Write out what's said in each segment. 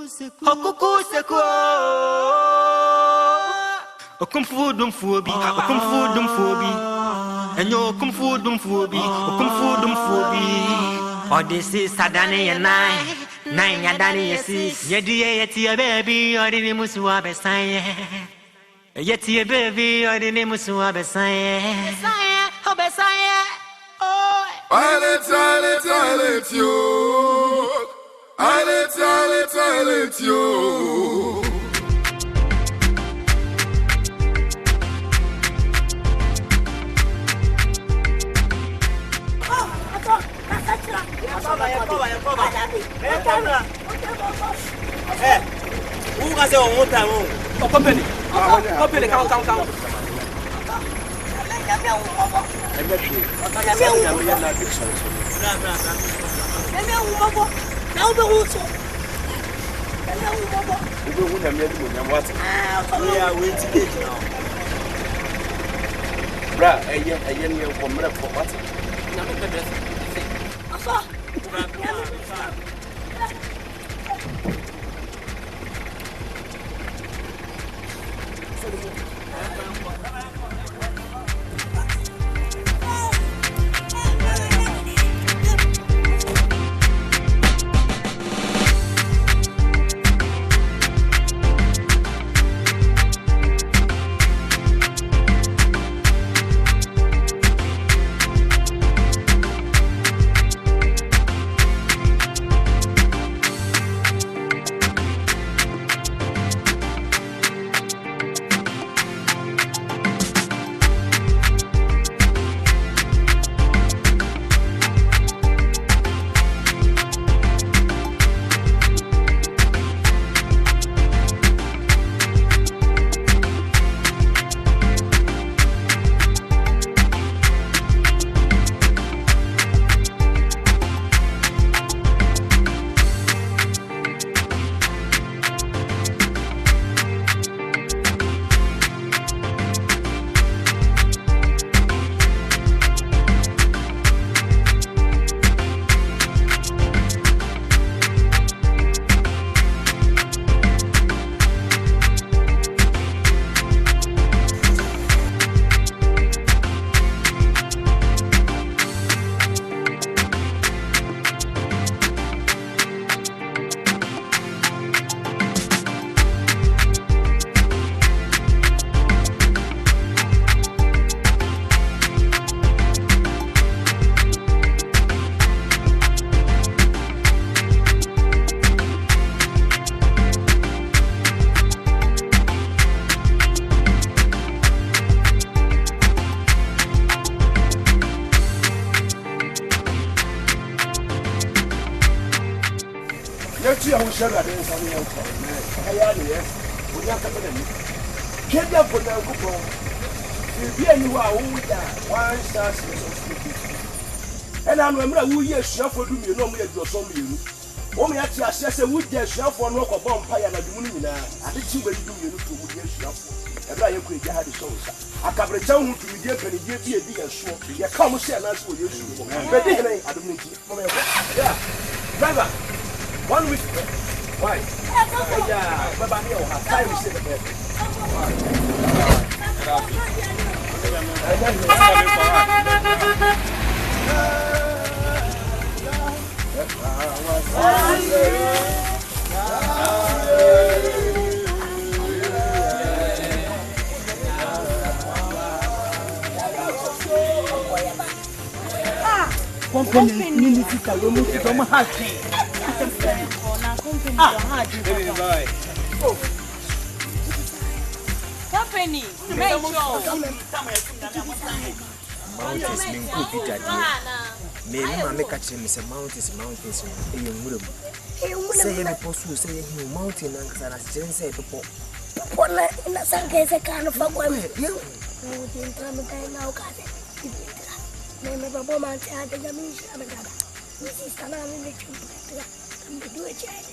Hokukuseko. Okum food phobi. And you come food phobi. Or this is Sadani and nine Yadani is Yeti baby or the Musuabe Saye. Yeti baby or the Musuabe Saye. Hobesaye. I let you. Hey, who can say one time? Oh, company, come. I will share that in some young time. I had it. We got to put it in. Get up for the coupon. If you are with that, one star and I remember who yes, chef for doing you know me as your son. Only actually, I said, would get chef for no bonfire and the moon. I think you will do you to get chef. And I agree, you had the shows. I can't tell you to be there and give you a dear show. You come share us for you. But I don't need to. Yeah, driver. 1 week. Why? Yeah, but I know how time is in the bed. Company minister will move to my house. Company, mountains, say a post, say mountain and say people. One in the sun case, a kind of a woman. You didn't come now, never woman, I think I mean, this is another do a child.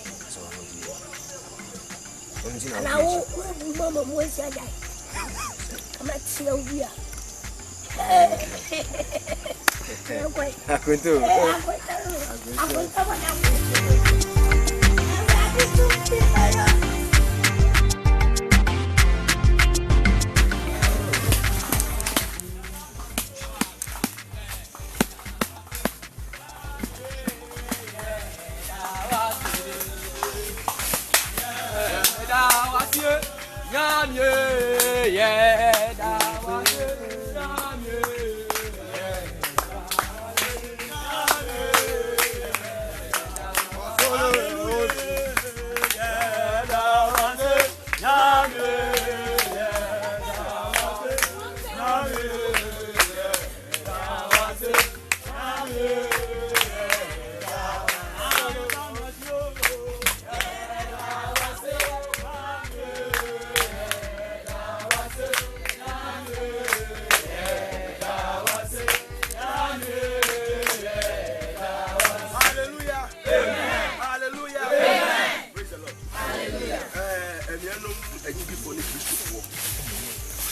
And I won't, Mamma, where's your guy? I'm at Sylvia. I could do. I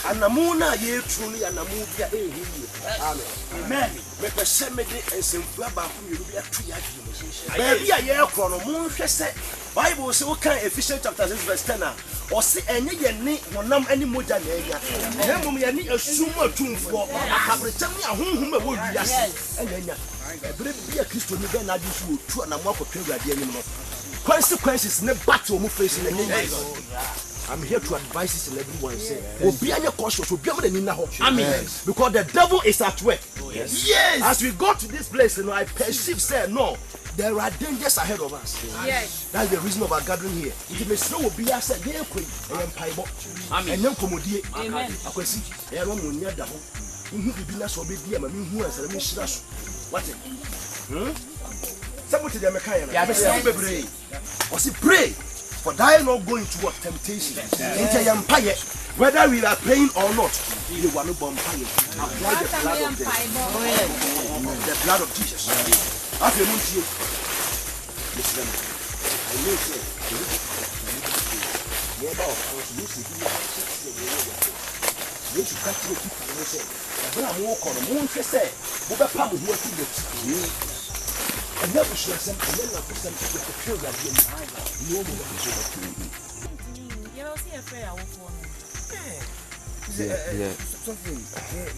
Anamuna ye truly anamudia amen. Amen. Me pese me de esemfua ba ko yeru bia tu ya dwum. Ba bia ye kro no mo hwe se Bible say we kan Ephesians chapter 6 verse 10 o se enye ye ne honam ani moja na enya. Na mum ye ne asum atumfo akabrecham ni ahonhom a wo wiase enya. Ebre bia Kristo ni be na adi so tu anamo akotwa awurade anim no. Consequences ne battle mo face na enya. I'm here to advise this and everyone say, Obianya cautious, amen. Because the devil is at work. Yes. Yes. As we go to this place, you know, I perceive, say, no, there are dangers ahead of us. Yes. That's the reason of our gathering here. It may slow be as a day queen and paibo. Amen. And then commodity. Amen. I can see, I don't know near the home. Who be not so big, I mean, who has a mission. What? Somebody the American. Yeah, or see, pray. For I not going to what temptation. Into empire, whether we are praying or not, you want to bombard. Apply the blood of the blood of Jesus. After you, listen. I know say, you to catch the people. Say, when I walk on the moon, say, "What about who are you?" And that was just some percent of the pure that you know.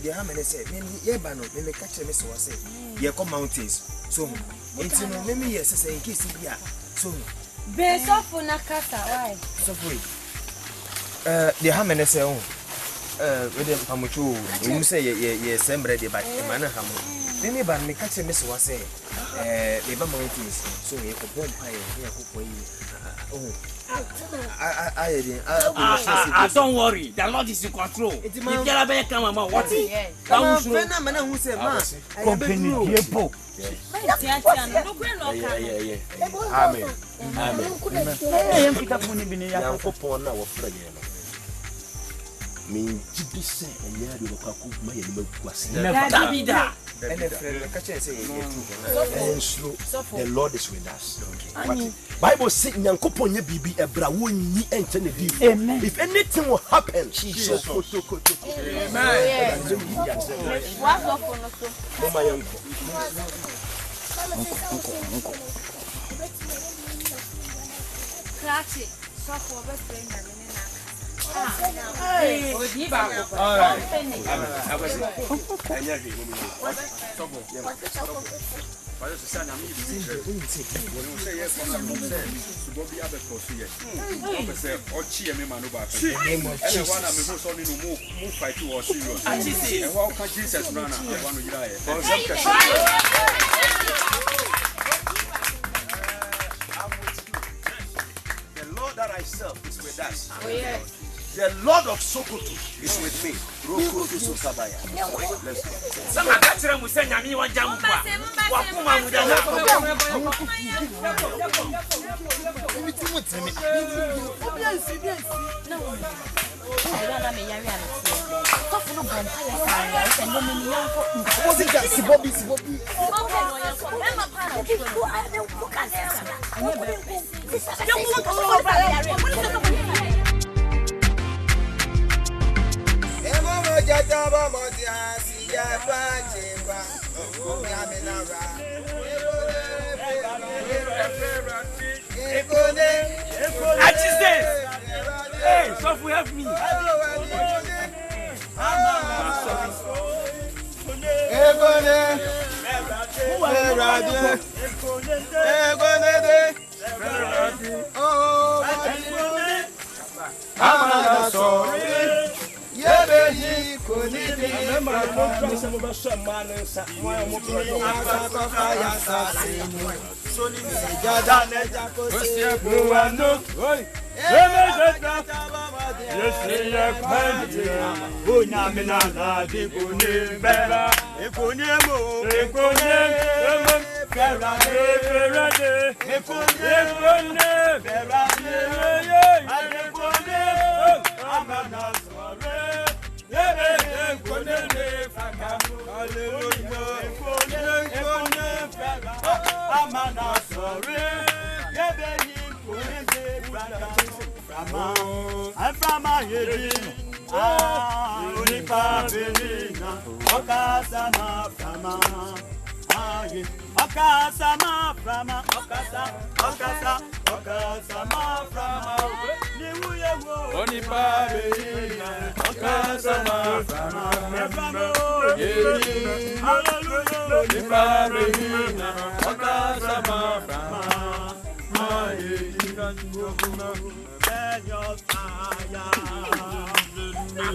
The Hammer said, Yabano, then they catch a miss or say, Yako Mountains. So, it's in many years, in case you are. So, base off on a cata, why? So, the Hammer say, oh, with them Pamuchu, you say, yes, somebody by the manner Hammer. Many by me catch a miss or say, the mountains, so you could bomb high here. Don't worry, the Lord is in control. It's my come on, what is who said, company, and the Lord is with us. Bible says, "Nyankopon bibi ebrawo nyi entene di." If anything will happen, Jesus. Amen. That I serve is with us. Oh, yes. The Lord of Sokoto is with me. Roko to Sokabaya. Some are catching with saying, "I want jam." Hey, Sofu, help me.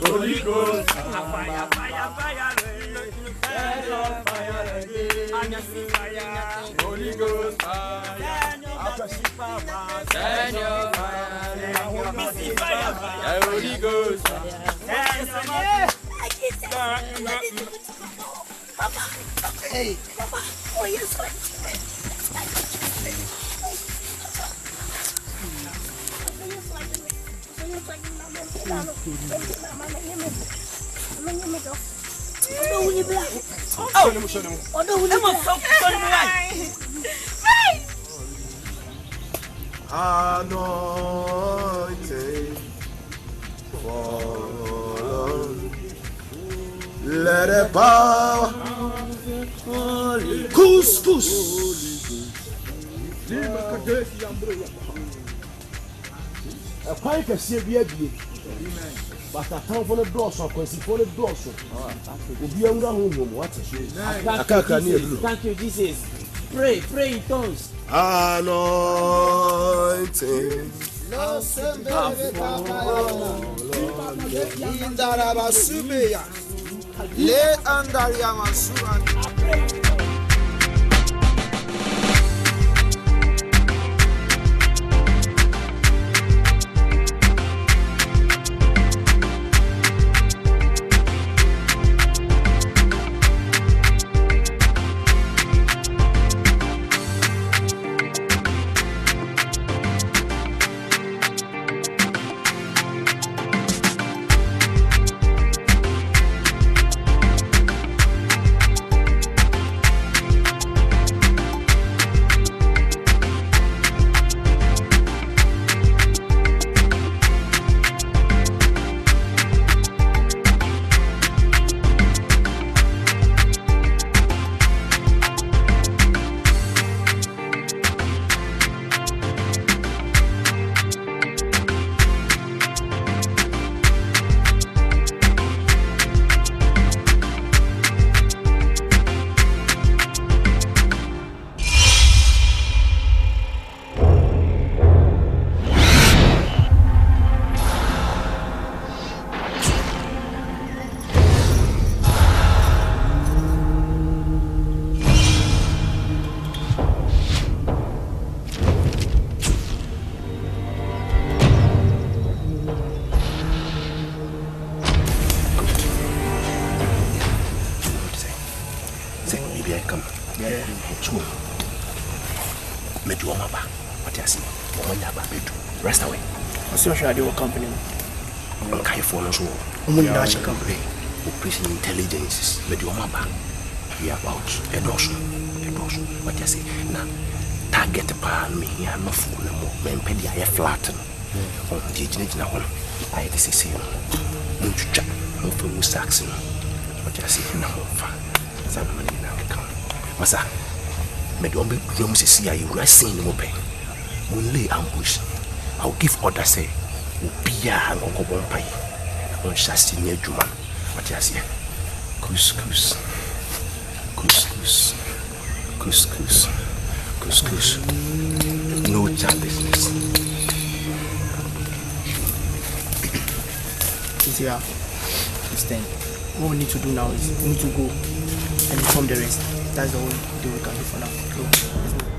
Holy Ghost, fire, fire, fire, Holy Ghost, fire, Holy Ghost, Hey, Papa, oh yes, anointing fall. Let the power couscous. A pie can see a beer. But a town for the doors or for the doors. If you are home, what is it? Thank you, Jesus. Pray in tongues. Anointing. Rest away. What's your idea of company? I'm kind of phone as well. I'm company. Operation intelligence. But you're my back. We are about a dozen. What you say? Now, target the pan me. I'm not full no more. Men penny I flatten. On the engine now. I had to say, no, chat. No for Saxon. What you say? No, some money now come. Massa, made one big room to see you wrestling the moped. Only ambush. I'll give orders, say, Ubia and Uncle Bompay. On Shasti near Juman. What you say? Couscous. No job business. Is here. It's 10. what we need to do now is we need to go and inform the rest. That's the only thing we can do for now. So, let's move.